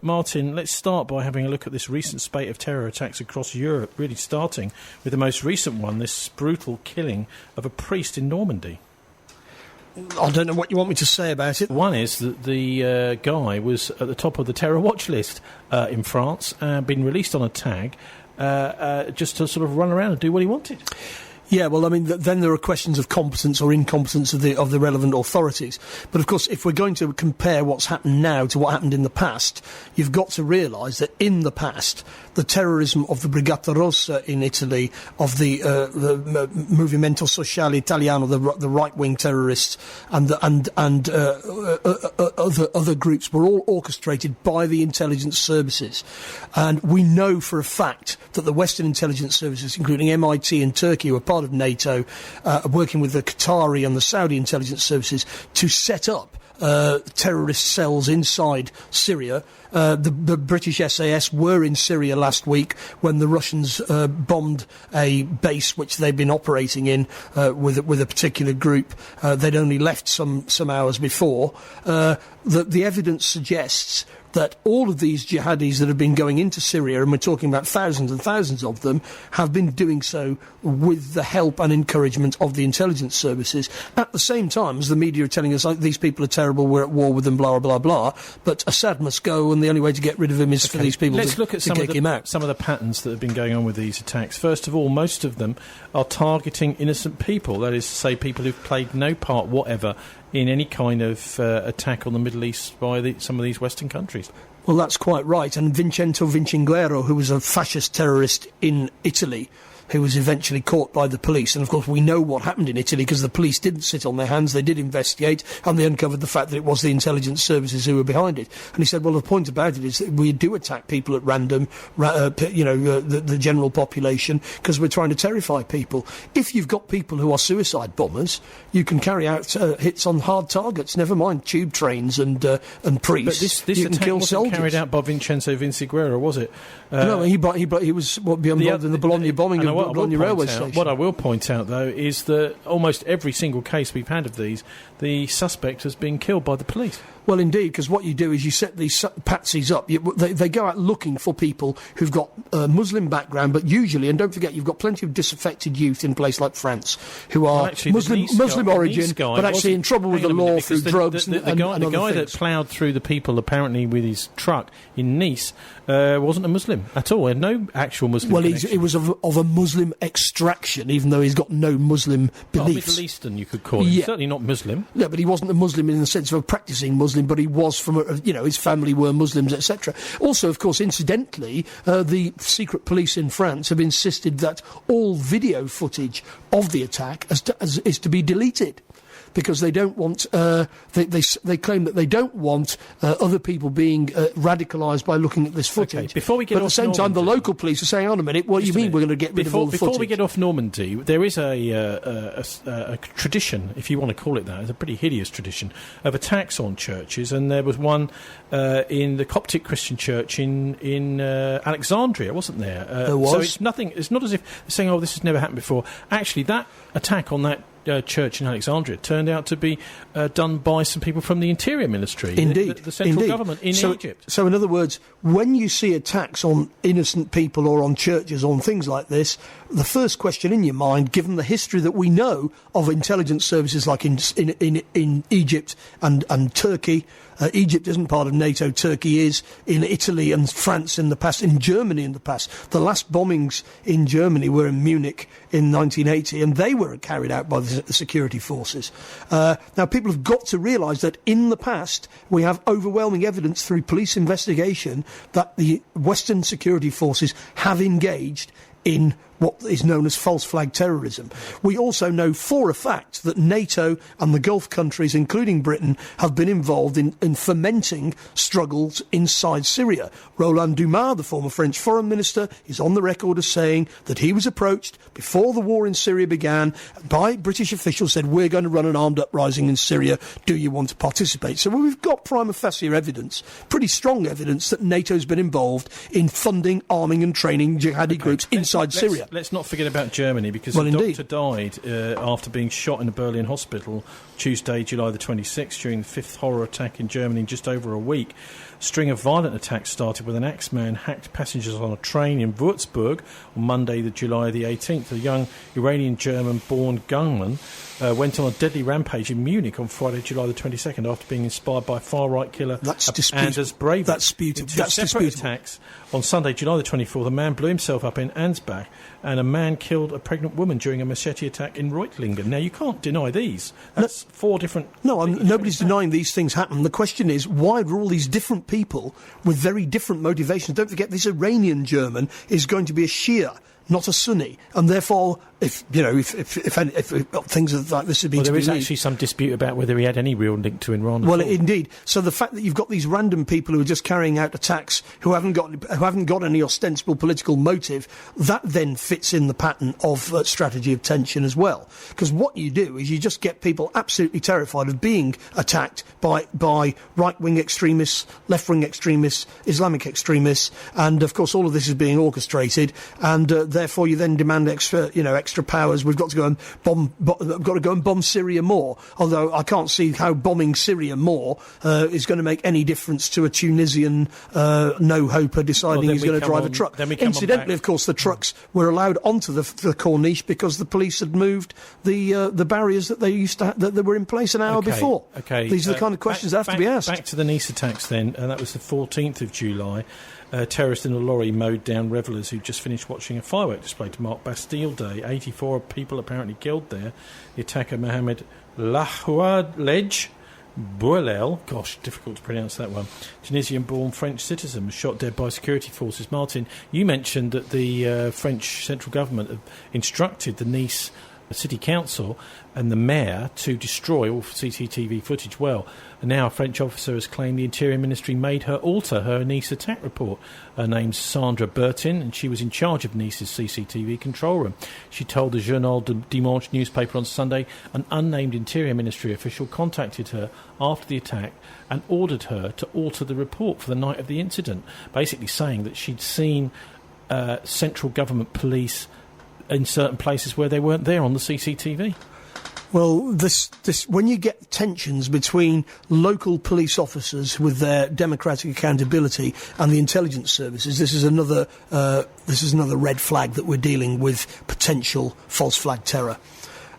Martin, let's start by having a look at this recent spate of terror attacks across Europe, really starting with the most recent one, this brutal killing of a priest in Normandy. I don't know what you want me to say about it. One is that the guy was at the top of the terror watch list in France, been released on a tag, just to sort of run around and do what he wanted. Yeah, well, I mean, then there are questions of competence or incompetence of the relevant authorities. But, of course, if we're going to compare what's happened now to what happened in the past, you've got to realise that in the past, the terrorism of the Brigata Rossa in Italy, of the Movimento Sociale Italiano, the right-wing terrorists, and other groups were all orchestrated by the intelligence services. And we know for a fact that the Western intelligence services, including MIT and Turkey, were part of NATO, working with the Qatari and the Saudi intelligence services to set up terrorist cells inside Syria. The British SAS were in Syria last week when the Russians bombed a base which they'd been operating in with a particular group. They'd only left some hours before. The evidence suggests that all of these jihadis that have been going into Syria, and we're talking about thousands and thousands of them, have been doing so with the help and encouragement of the intelligence services. At the same time as the media are telling us, like, these people are terrible, we're at war with them, blah, blah, blah, but Assad must go, and the only way to get rid of him is for these people to kick him out. Some of the patterns that have been going on with these attacks. First of all, most of them are targeting innocent people, that is to say, people who've played no part whatever in any kind of attack on the Middle East by some of these Western countries. Well, that's quite right. And Vincenzo Vinciguerro, who was a fascist terrorist in Italy, who was eventually caught by the police. And, of course, we know what happened in Italy because the police didn't sit on their hands. They did investigate, and they uncovered the fact that it was the intelligence services who were behind it. And he said, well, the point about it is that we do attack people at random, the general population, because we're trying to terrify people. If you've got people who are suicide bombers, you can carry out hits on hard targets, never mind tube trains and priests. But this attack wasn't carried out by Vincenzo Vinciguerro, was it? No, he was involved in the Bologna bombing of Bologna railway station. What I will point out, though, is that almost every single case we've had of these, the suspect has been killed by the police. Well, indeed, because what you do is you set these patsies up. They go out looking for people who've got a Muslim background, but usually, and don't forget, you've got plenty of disaffected youth in a place like France who are Muslim origin, but actually in trouble with the law through drugs the guy that ploughed through the people, apparently with his truck in Nice, wasn't a Muslim at all. He had no actual Muslim connection. He was of a Muslim extraction, even though he's got no Muslim beliefs. Middle Eastern, you could call him. Yeah. Certainly not Muslim. No, but he wasn't a Muslim in the sense of a practising Muslim, but he was from, his family were Muslims, etc. Also, of course, incidentally, the secret police in France have insisted that all video footage of the attack is to be deleted, because they don't want. They claim that they don't want other people being radicalised by looking at this footage. Okay, before we get but at the same time, the local police are saying, "Hang on a minute, what do you mean we're going to get rid of all the footage?" Before we get off Normandy, there is a tradition, if you want to call it that, it's a pretty hideous tradition of attacks on churches, and there was one in the Coptic Christian church in Alexandria, wasn't there? There was. So it's nothing. It's not as if they're saying, "Oh, this has never happened before." Actually, that attack on that church in Alexandria turned out to be done by some people from the Interior Ministry, Indeed, the central government in Egypt. So in other words, when you see attacks on innocent people or on churches, on things like this, the first question in your mind, given the history that we know of intelligence services like in Egypt and Turkey, Egypt isn't part of NATO, Turkey is, in Italy and France in the past, in Germany in the past. The last bombings in Germany were in Munich in 1980, and they were carried out by the security forces. Now, people have got to realise that in the past, we have overwhelming evidence through police investigation that the Western security forces have engaged in what is known as false flag terrorism. We also know for a fact that NATO and the Gulf countries, including Britain, have been involved in fomenting struggles inside Syria. Roland Dumas, the former French foreign minister, is on the record as saying that he was approached before the war in Syria began by British officials, said, "We're going to run an armed uprising in Syria. Do you want to participate?" So we've got prima facie evidence, pretty strong evidence, that NATO's been involved in funding, arming and training jihadi groups inside Syria. Let's not forget about Germany, because a doctor died after being shot in a Berlin hospital Tuesday, July the 26th, during the fifth horror attack in Germany in just over a week. A string of violent attacks started when an Axeman hacked passengers on a train in Würzburg on Monday, July the 18th. A young Iranian-German-born gunman went on a deadly rampage in Munich on Friday, July the 22nd, after being inspired by far-right killer Anders Breivik. That's disputable. In two separate attacks on Sunday, July the 24th, a man blew himself up in Ansbach, and a man killed a pregnant woman during a machete attack in Reutlingen. Now, you can't deny these. That's four different... No, nobody's denying these things happen. The question is, why are all these different people with very different motivations? Don't forget, this Iranian German is going to be a Shia, not a Sunni, and therefore, if things like this have been, there is actually some dispute about whether he had any real link to Iran. Well, indeed. So the fact that you've got these random people who are just carrying out attacks who haven't got any ostensible political motive, that then fits in the pattern of strategy of tension as well. Because what you do is you just get people absolutely terrified of being attacked by right-wing extremists, left-wing extremists, Islamic extremists, and of course all of this is being orchestrated, and therefore you then demand extra powers. We've got to go and bomb Syria more. Although I can't see how bombing Syria more is going to make any difference to a Tunisian no-hoper deciding he's going to drive a truck. Incidentally, of course, the trucks were allowed onto the Corniche because the police had moved the barriers that they were in place an hour before. Okay. These are the kind of questions that have to be asked. Back to the Nice attacks then, and that was the 14th of July. Terrorists in a lorry mowed down revellers who'd just finished watching a firework display to mark Bastille Day. 84 people apparently killed there. The attacker, Mohammed Routledge, gosh, difficult to pronounce that one, Tunisian-born French citizen, was shot dead by security forces. Martin, you mentioned that the French central government instructed the Nice City Council and the mayor to destroy all CCTV footage. Well, now a French officer has claimed the Interior Ministry made her alter her Nice attack report. Her name's Sandra Bertin, and she was in charge of Nice's CCTV control room. She told the Journal du Dimanche newspaper on Sunday an unnamed Interior Ministry official contacted her after the attack and ordered her to alter the report for the night of the incident, basically saying that she'd seen central government police in certain places where they weren't there on the CCTV. Well, this when you get tensions between local police officers with their democratic accountability and the intelligence services, this is another red flag that we're dealing with potential false flag terror.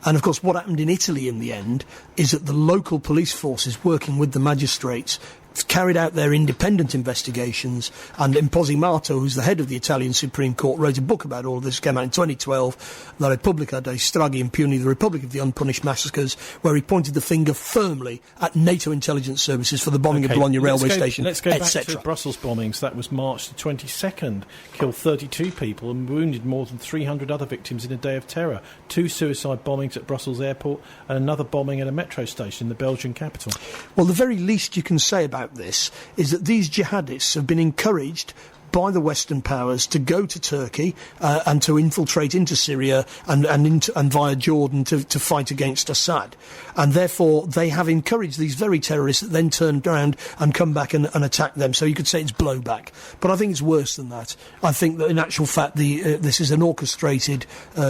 And of course, what happened in Italy in the end is that the local police forces, working with the magistrates, carried out their independent investigations, and Imposimato, who's the head of the Italian Supreme Court, wrote a book about all of this, came out in 2012, La Repubblica dei Stragi Impuni, the Republic of the Unpunished Massacres, where he pointed the finger firmly at NATO intelligence services for the bombing of Bologna railway station, let's go back to the Brussels bombings. That was March the 22nd, killed 32 people and wounded more than 300 other victims in a day of terror. 2 suicide bombings at Brussels airport and another bombing at a metro station in the Belgian capital. Well, the very least you can say about this is that these jihadists have been encouraged by the Western powers to go to Turkey and to infiltrate into Syria and via Jordan to fight against Assad. And therefore, they have encouraged these very terrorists that then turn around and come back and attack them. So you could say it's blowback. But I think it's worse than that. I think that in actual fact, this is an orchestrated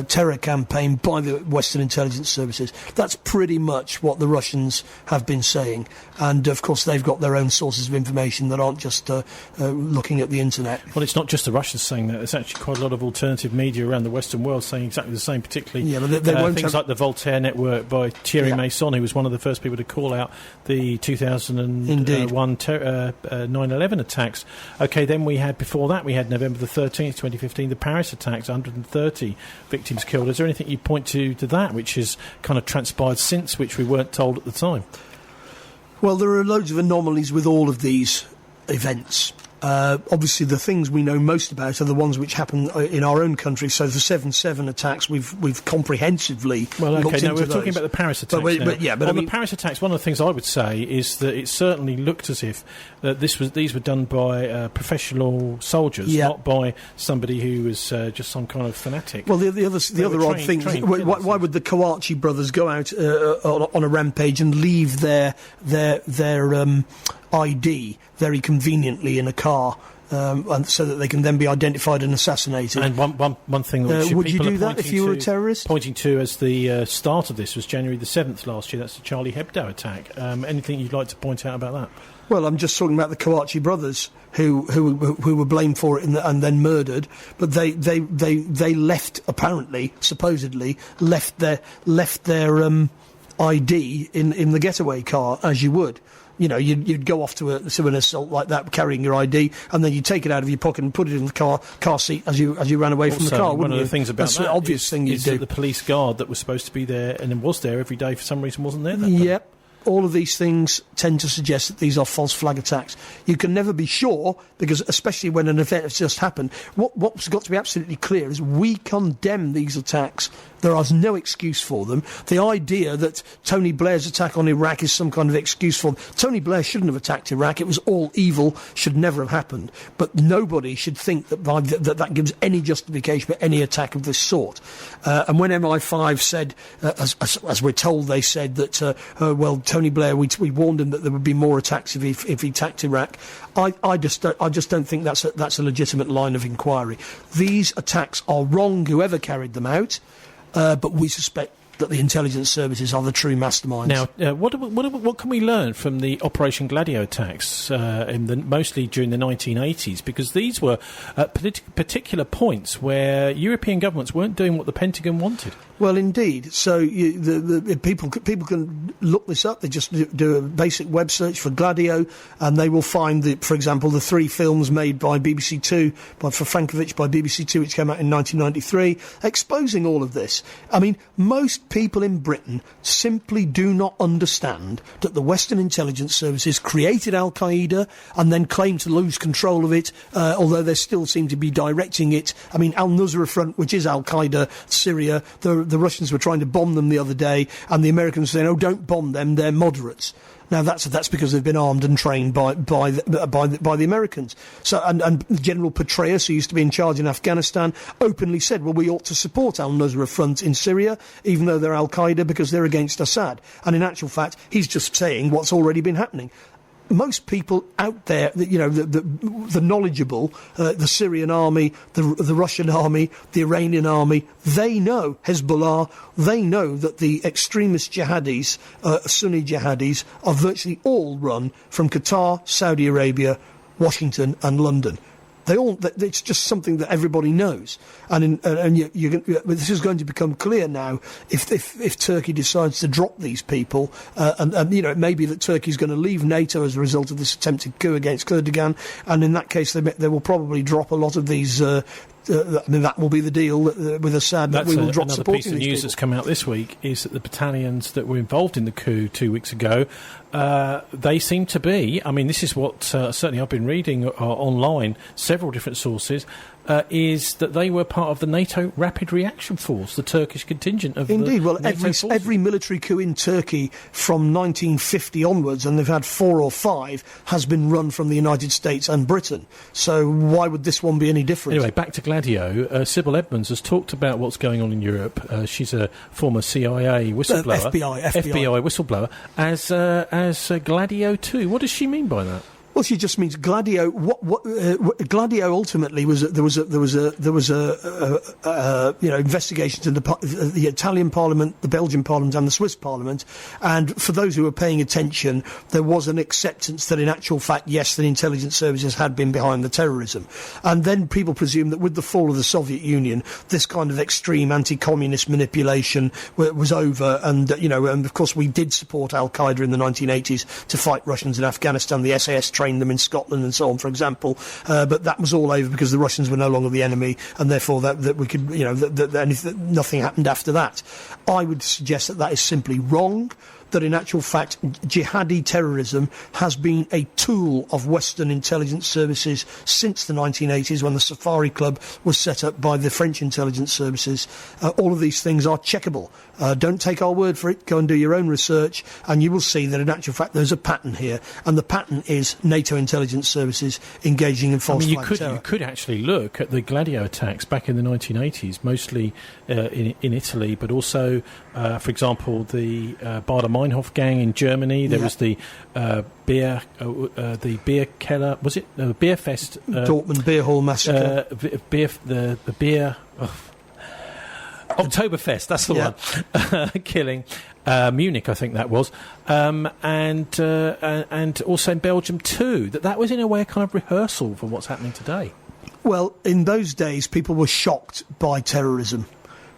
terror campaign by the Western intelligence services. That's pretty much what the Russians have been saying. And, of course, they've got their own sources of information that aren't just looking at the internet. Well, it's not just the Russians saying that. There's actually quite a lot of alternative media around the Western world saying exactly the same, particularly they won't things like the Voltaire Network by Thierry Mason, who was one of the first people to call out the 2001 9/11 attacks. OK, then we had, before that, we had November the 13th, 2015, the Paris attacks, 130 victims killed. Is there anything you'd point to that, which has kind of transpired since, which we weren't told at the time? Well, there are loads of anomalies with all of these events. Obviously, the things we know most about are the ones which happen in our own country. So the 7/7 attacks, we've comprehensively looked into we're talking about the Paris attacks. The Paris attacks, one of the things I would say is that it certainly looked as if these were done by professional soldiers, not by somebody who was just some kind of fanatic. Well, the other odd thing, why would the Kouachi brothers go out on a rampage and leave their ID very conveniently in a car, and so that they can then be identified and assassinated? And one thing that would you do that if you were a terrorist? Pointing to as the start of this was January the 7th last year. That's the Charlie Hebdo attack. Anything you'd like to point out about that? Well, I'm just talking about the Kawachi brothers who were blamed for it and then murdered, but they left, apparently, supposedly left their ID in the getaway car, as you would. You know, you'd go off to an assault like that carrying your ID, and then you take it out of your pocket and put it in the car seat as you ran away from the car. One of the things about that's the obvious thing you do. The police guard that was supposed to be there and was there every day for some reason wasn't there. Yep. All of these things tend to suggest that these are false flag attacks. You can never be sure, because especially when an event has just happened, what's got to be absolutely clear is we condemn these attacks. There is no excuse for them. The idea that Tony Blair's attack on Iraq is some kind of excuse for them. Tony Blair shouldn't have attacked Iraq. It was all evil, should never have happened. But nobody should think that gives any justification for any attack of this sort. And when MI5 said, as we're told, they said that, well, Tony Blair, we warned him that there would be more attacks if he attacked Iraq. I just don't think that's a legitimate line of inquiry. These attacks are wrong, whoever carried them out. But we suspect that the intelligence services are the true masterminds. Now, what can we learn from the Operation Gladio attacks, mostly during the 1980s? Because these were particular points where European governments weren't doing what the Pentagon wanted. Well, indeed. So the people can look this up. They just do a basic web search for Gladio, and they will find, for example, the 3 films made by BBC Two, for Frankovich by BBC Two, which came out in 1993, exposing all of this. I mean, most people in Britain simply do not understand that the Western intelligence services created Al-Qaeda and then claimed to lose control of it, although they still seem to be directing it. I mean, Al-Nusra Front, which is Al-Qaeda, Syria, the Russians were trying to bomb them the other day, and the Americans were saying, "Oh, don't bomb them; they're moderates." Now that's because they've been armed and trained by the Americans. So and General Petraeus, who used to be in charge in Afghanistan, openly said, "Well, we ought to support Al-Nusra Front in Syria, even though they're Al-Qaeda, because they're against Assad." And in actual fact, he's just saying what's already been happening. Most people out there, you know, the knowledgeable, the Syrian army, the Russian army, the Iranian army, they know Hezbollah, they know that the extremist jihadis, Sunni jihadis, are virtually all run from Qatar, Saudi Arabia, Washington and London. It's just something that everybody knows, this is going to become clear now if Turkey decides to drop these people, and you know, it may be that Turkey's going to leave NATO as a result of this attempted coup against Erdogan, and in that case they will probably drop a lot of these. I mean, that will be the deal with Assad. That we will drop supporting these people. Another piece of news that's come out this week is that the battalions that were involved in the coup 2 weeks ago, they seem to be, I mean, this is what certainly I've been reading online, several different sources, is that they were part of the NATO Rapid Reaction Force, the Turkish contingent of Indeed, the well, every military coup in Turkey from 1950 onwards, and they've had 4 or 5, has been run from the United States and Britain. So why would this one be any different? Anyway, back to Gladio. Sybil Edmonds has talked about what's going on in Europe. She's a former CIA whistleblower. FBI whistleblower. As Gladio 2. What does she mean by that? Well, she just means Gladio. Gladio ultimately was investigations in the Italian Parliament, the Belgian Parliament, and the Swiss Parliament. And for those who were paying attention, there was an acceptance that, in actual fact, yes, the intelligence services had been behind the terrorism. And then people presume that with the fall of the Soviet Union, this kind of extreme anti-communist manipulation was over. And and of course, we did support Al Qaeda in the 1980s to fight Russians in Afghanistan. The SAS trained them in Scotland and so on, for example, but that was all over because the Russians were no longer the enemy, and therefore that we could, nothing happened after that. I would suggest that is simply wrong. That in actual fact, jihadi terrorism has been a tool of Western intelligence services since the 1980s, when the Safari Club was set up by the French intelligence services. All of these things are checkable. Don't take our word for it. Go and do your own research, and you will see that in actual fact there's a pattern here, and the pattern is NATO intelligence services engaging in false flag terror. You could actually look at the Gladio attacks back in the 1980s, mostly in Italy, but also, for example, the Baader Meinhof gang in Germany. There was the beer keller. Was it beer fest? Dortmund beer hall massacre. The beer. Oktoberfest, that's the one. Killing Munich, I think that was, and also in Belgium too. That was in a way a kind of rehearsal for what's happening today. Well, in those days, people were shocked by terrorism.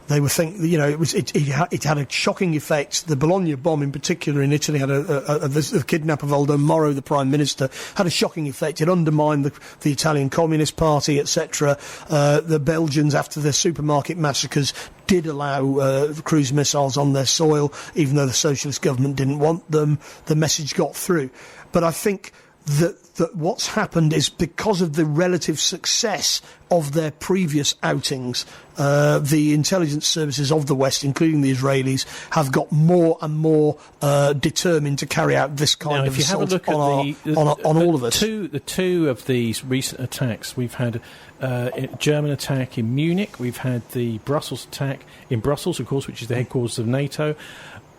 They were thinking, it had a shocking effect. The Bologna bomb, in particular, in Italy, had the kidnap of Aldo Moro, the Prime Minister, had a shocking effect. It undermined the Italian Communist Party, etc. The Belgians, after their supermarket massacres, did allow cruise missiles on their soil, even though the socialist government didn't want them. The message got through. But I think that what's happened is because of the relative success of their previous outings, the intelligence services of the West, including the Israelis, have got more and more determined to carry out this kind of assault on all of us. The two of these recent attacks, we've had a German attack in Munich, we've had the Brussels attack in Brussels, of course, which is the headquarters of NATO.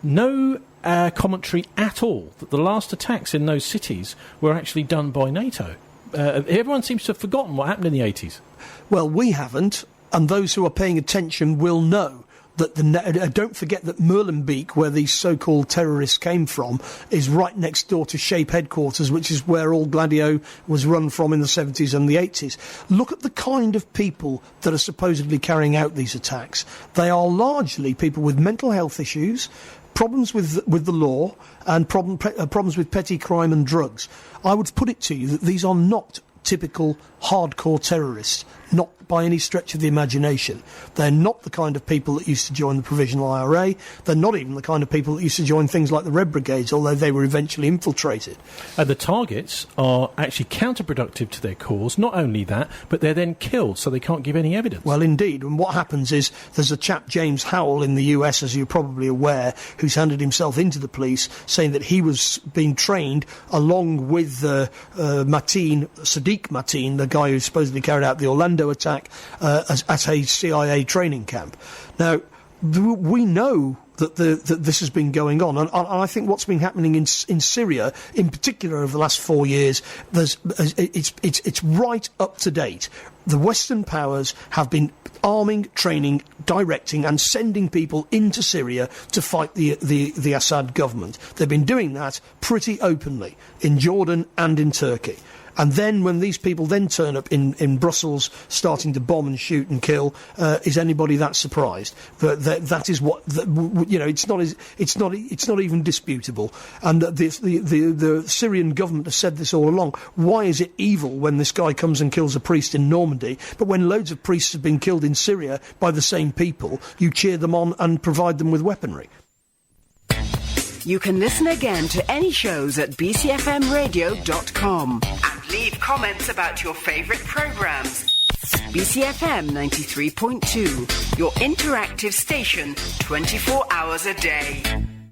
No commentary at all that the last attacks in those cities were actually done by NATO. Everyone seems to have forgotten what happened in the 80s. Well, we haven't, and those who are paying attention will know that don't forget that Molenbeek, where these so-called terrorists came from, is right next door to Shape headquarters, which is where all Gladio was run from in the 70s and the 80s. Look at the kind of people that are supposedly carrying out these attacks. They are largely people with mental health issues, problems with the law, and problems with petty crime and drugs. I would put it to you that these are not typical hardcore terrorists, not by any stretch of the imagination. They're not the kind of people that used to join the Provisional IRA. They're not even the kind of people that used to join things like the Red Brigades, although they were eventually infiltrated. And the targets are actually counterproductive to their cause. Not only that, but they're then killed, so they can't give any evidence. Well, indeed. And what happens is there's a chap, James Howell, in the US, as you're probably aware, who's handed himself into the police, saying that he was being trained along with Sadiq Mateen, the guy who supposedly carried out the Orlando attack, at a CIA training camp. Now, we know that this has been going on, and I think what's been happening in Syria, in particular over the last 4 years, it's right up to date. The Western powers have been arming, training, directing and sending people into Syria to fight the Assad government. They've been doing that pretty openly in Jordan and in Turkey. And then when these people then turn up in Brussels starting to bomb and shoot and kill, is anybody that surprised? That is what, it's not even disputable. And the Syrian government has said this all along. Why is it evil when this guy comes and kills a priest in Normandy, but when loads of priests have been killed in Syria by the same people, you cheer them on and provide them with weaponry? You can listen again to any shows at bcfmradio.com and leave comments about your favourite programmes. BCFM 93.2, your interactive station 24 hours a day.